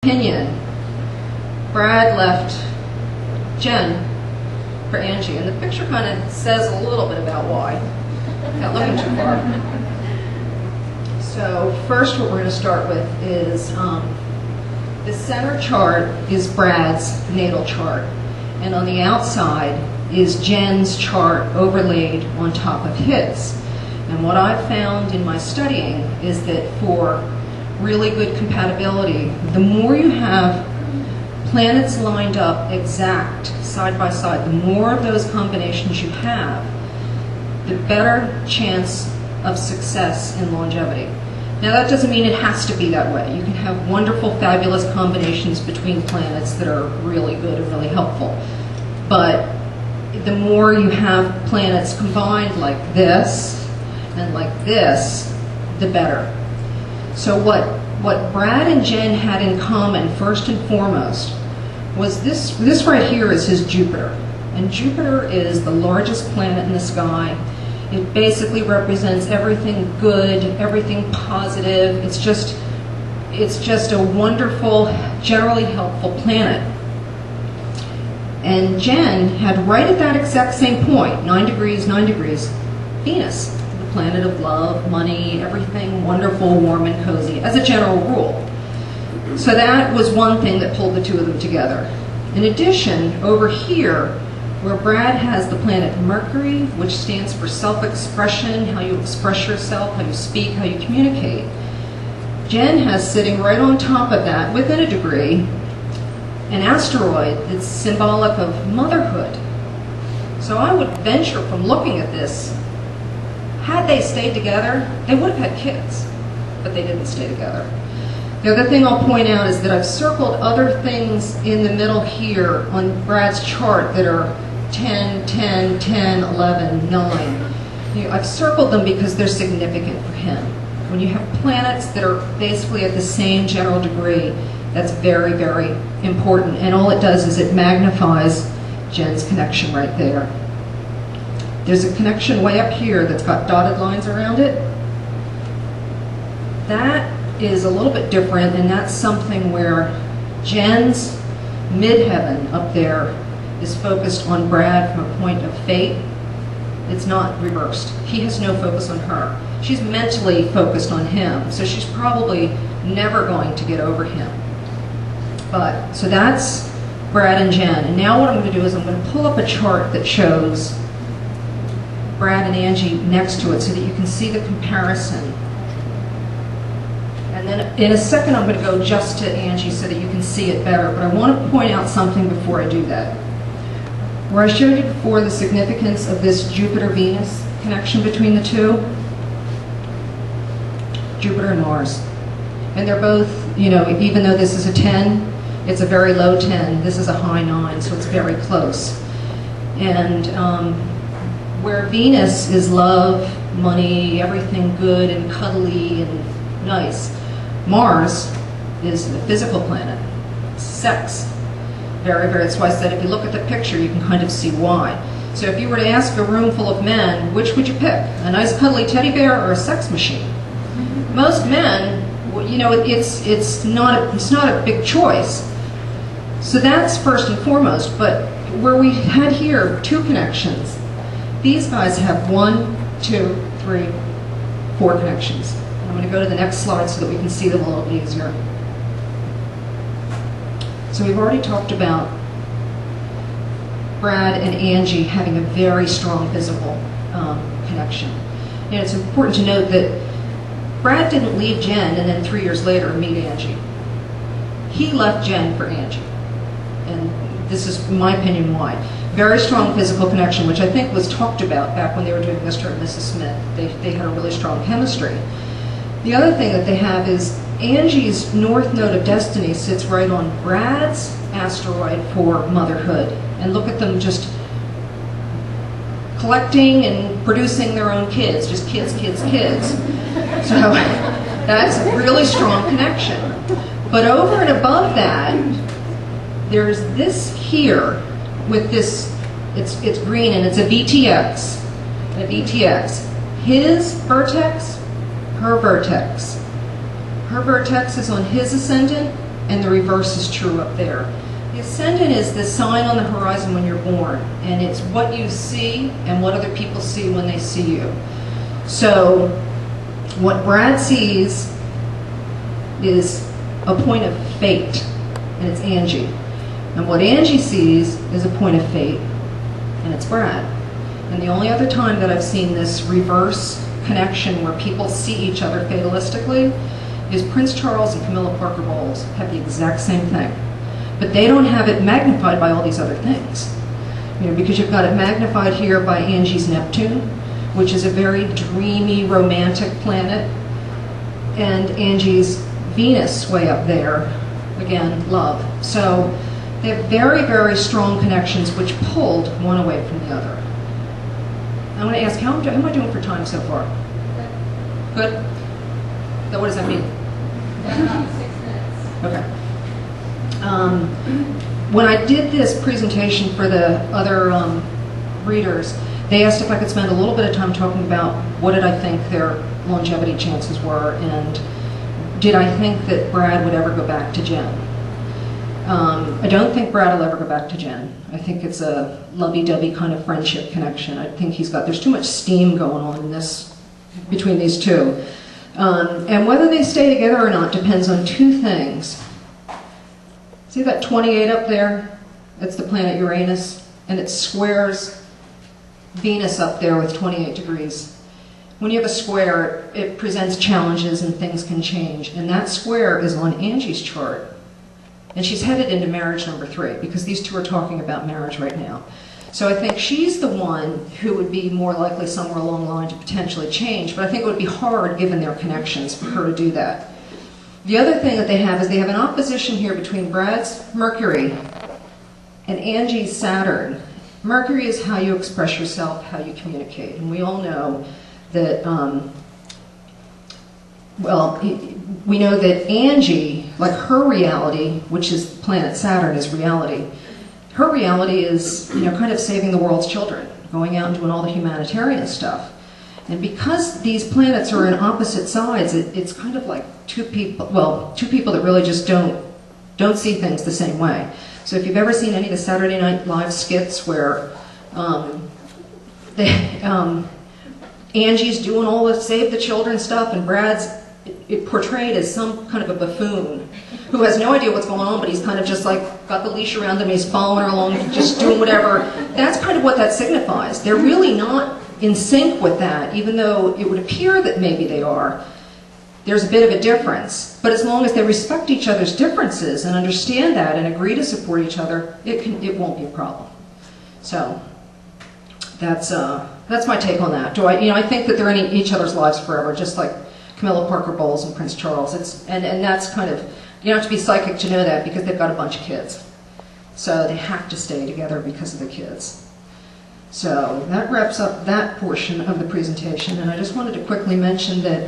opinion, Brad left Jen for Angie, and the picture kind of says a little bit about why. Not looking too far. So first what we're going to start with is the center chart is Brad's natal chart, and on the outside is Jen's chart overlaid on top of his. And what I've found in my studying is that for really good compatibility, the more you have planets lined up exact side by side, the more of those combinations you have, the better chance of success and longevity. Now that doesn't mean it has to be that way. You can have wonderful, fabulous combinations between planets that are really good and really helpful. But the more you have planets combined like this and like this, the better. So what Brad and Jen had in common, first and foremost, was this right here is his Jupiter. And Jupiter is the largest planet in the sky. It basically represents everything good, everything positive. It's just a wonderful, generally helpful planet. And Jen had right at that exact same point, 9 degrees, Venus, the planet of love, money, everything wonderful, warm, and cozy, as a general rule. So that was one thing that pulled the two of them together. In addition, over here, where Brad has the planet Mercury, which stands for self-expression, how you express yourself, how you speak, how you communicate, Jen has sitting right on top of that, within a degree, an asteroid that's symbolic of motherhood. So I would venture from looking at this, had they stayed together, they would have had kids, but they didn't stay together. The other thing I'll point out is that I've circled other things in the middle here on Brad's chart that are 10, 10, 10, 11, 9. I've circled them because they're significant for him. When you have planets that are basically at the same general degree, that's very, very important. And all it does is it magnifies Jen's connection right there. There's a connection way up here that's got dotted lines around it. That is a little bit different, and that's something where Jen's midheaven up there is focused on Brad from a point of fate. It's not reversed. He has no focus on her. She's mentally focused on him, so she's probably never going to get over him. But, so that's Brad and Jen. And now what I'm going to do is I'm going to pull up a chart that shows Brad and Angie next to it so that you can see the comparison. And then in a second I'm going to go just to Angie so that you can see it better. But I want to point out something before I do that. Where I showed you before the significance of this Jupiter-Venus connection between the two, Jupiter and Mars. And they're both, even though this is a 10, it's a very low 10. This is a high 9, so it's very close. And where Venus is love, money, everything good and cuddly and nice, Mars is the physical planet, sex. Very, very, that's why I said if you look at the picture, you can kind of see why. So if you were to ask a room full of men, which would you pick? A nice cuddly teddy bear or a sex machine? Most men, it's not a big choice. So that's first and foremost. But where we had here 2 connections, these guys have 1, 2, 3, 4 connections. I'm going to go to the next slide so that we can see them a little bit easier. So we've already talked about Brad and Angie having a very strong physical connection. And it's important to note that Brad didn't leave Jen and then 3 years later meet Angie. He left Jen for Angie. And this is, in my opinion, why. Very strong physical connection, which I think was talked about back when they were doing Mr. and Mrs. Smith. They had a really strong chemistry. The other thing that they have is Angie's north node of destiny sits right on Brad's asteroid for motherhood. And look at them just collecting and producing their own kids, just kids. So that's a really strong connection. But over and above that, there's this here with this, it's green and it's a VTX. A VTX. His vertex, her vertex. Her vertex is on his ascendant, and the reverse is true up there. The ascendant is the sign on the horizon when you're born, and it's what you see and what other people see when they see you. So what Brad sees is a point of fate, and it's Angie. And what Angie sees is a point of fate, and it's Brad. And the only other time that I've seen this reverse connection where people see each other fatalistically is Prince Charles and Camilla Parker Bowles have the exact same thing. But they don't have it magnified by all these other things. Because you've got it magnified here by Angie's Neptune, which is a very dreamy, romantic planet, and Angie's Venus way up there, again, love. So they have very, very strong connections which pulled one away from the other. I want to ask, how am I doing for time so far? Good? So what does that mean? 6 minutes. Okay. When I did this presentation for the other readers, they asked if I could spend a little bit of time talking about what did I think their longevity chances were, and did I think that Brad would ever go back to Jen. I don't think Brad will ever go back to Jen. I think it's a lovey-dovey kind of friendship connection. I think there's too much steam going on in this, between these two. And whether they stay together or not depends on two things. See that 28 up there? That's the planet Uranus, and it squares Venus up there with 28 degrees. When you have a square, it presents challenges and things can change. And that square is on Angie's chart. And she's headed into marriage number 3, because these two are talking about marriage right now. So I think she's the one who would be more likely somewhere along the line to potentially change, but I think it would be hard, given their connections, for her to do that. The other thing that they have is they have an opposition here between Brad's Mercury and Angie's Saturn. Mercury is how you express yourself, how you communicate. And we all know that, we know that Angie, like her reality, which is planet Saturn, is reality. Her reality is, kind of saving the world's children, going out and doing all the humanitarian stuff. And because these planets are in opposite sides, it's kind of like two people that really just don't see things the same way. So if you've ever seen any of the Saturday Night Live skits where Angie's doing all the save the children stuff, and Brad's portrayed as some kind of a buffoon who has no idea what's going on, but he's kind of just like got the leash around him and he's following her along, just doing whatever. That's kind of what that signifies. They're really not in sync with that, even though it would appear that maybe they are. There's a bit of a difference, but as long as they respect each other's differences and understand that and agree to support each other, it won't be a problem. So that's my take on that. I think that they're in each other's lives forever, just like Camilla Parker Bowles and Prince Charles. And that's kind of, you don't have to be psychic to know that, because they've got a bunch of kids. So they have to stay together because of the kids. So that wraps up that portion of the presentation, and I just wanted to quickly mention that